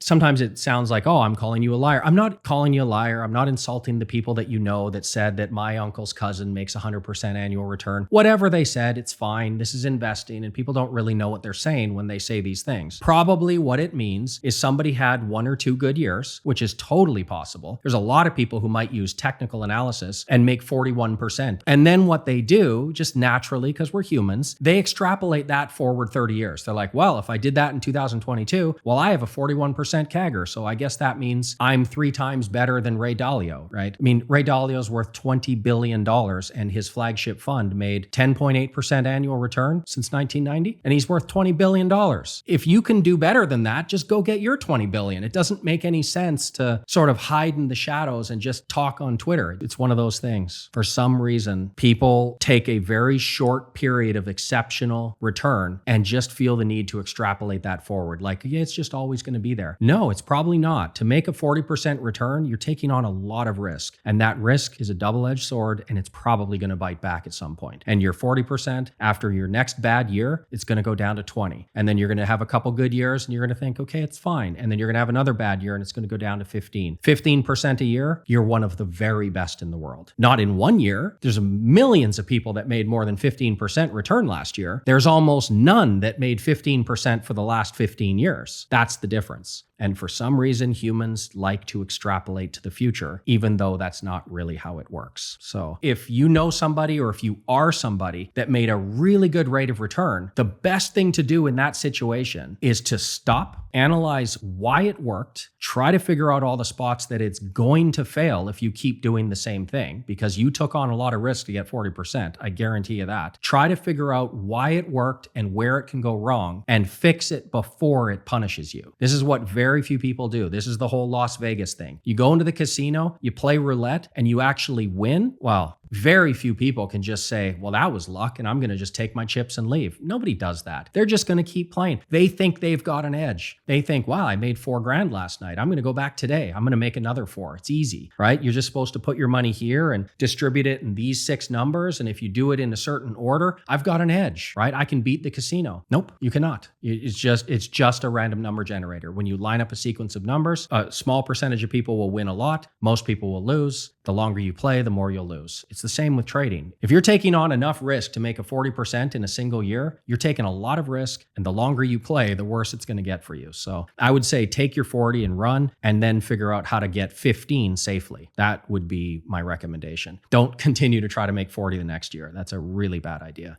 sometimes it sounds like, oh, I'm calling you a liar. I'm not calling you a liar. I'm not insulting the people that you know that said that my uncle's cousin makes 100% annual return. Whatever they said, it's fine. This is investing, and people don't really know what they're saying when they say these things. Probably what it means is somebody had 1 or 2 good years, which is totally possible. There's a lot of people who might use technical analysis and make 41%. And then what they do, just naturally, because we're humans, they extrapolate that forward 30 years. They're like, well, if I did that in 2022, well, I have a 41% CAGR. So I guess that means I'm 3 times better than Ray Dalio, right? I mean, Ray Dalio's worth $20 billion and his flagship fund made 10.8% annual return since 1990. And he's worth $20 billion. If you can do better than that, just go get your 20 billion. It doesn't make any sense to sort of hide in the shadows and just talk on Twitter. It's one of those things. For some reason, people take a very short period of exceptional return and just feel the need to extrapolate that forward. Like, yeah, it's just always going to be there. No, it's probably not. To make a 40% return, you're taking on a lot of risk. And that risk is a double-edged sword, and it's probably going to bite back at some point. And your 40% after your next bad year, it's going to go down to 20. And then you're going to have a couple good years and you're going to think, okay, it's fine. And then you're going to have another bad year and it's going to go down to 15. 15% a year, you're one of the very best in the world. Not in 1 year. There's millions of people that made more than 15% return last year. There's almost none that made 15% for the last 15 years. That's the difference. And for some reason, humans like to extrapolate to the future, even though that's not really how it works. So if you know somebody, or if you are somebody that made a really good rate of return, the best thing to do in that situation is to stop, analyze why it worked, try to figure out all the spots that it's going to fail if you keep doing the same thing, because you took on a lot of risk to get 40%. I guarantee you that. Try to figure out why it worked and where it can go wrong and fix it before it punishes you. This is what very few people do. This is the whole Las Vegas thing. You go into the casino, you play roulette, and you actually win. Well, very few people can just say, well, that was luck and I'm going to just take my chips and leave. Nobody does that. They're just going to keep playing. They think they've got an edge. They think, wow, I made $4,000 last night. I'm going to go back today. I'm going to make another 4. It's easy, right? You're just supposed to put your money here and distribute it in these 6 numbers. And if you do it in a certain order, I've got an edge, right? I can beat the casino. Nope, you cannot. It's just a random number generator. When you line up a sequence of numbers, a small percentage of people will win a lot. Most people will lose. The longer you play, the more you'll lose. It's the same with trading. If you're taking on enough risk to make a 40% in a single year, you're taking a lot of risk, and the longer you play, the worse it's going to get for you. So I would say take your 40 and run, and then figure out how to get 15 safely. That would be my recommendation. Don't continue to try to make 40 the next year. That's a really bad idea.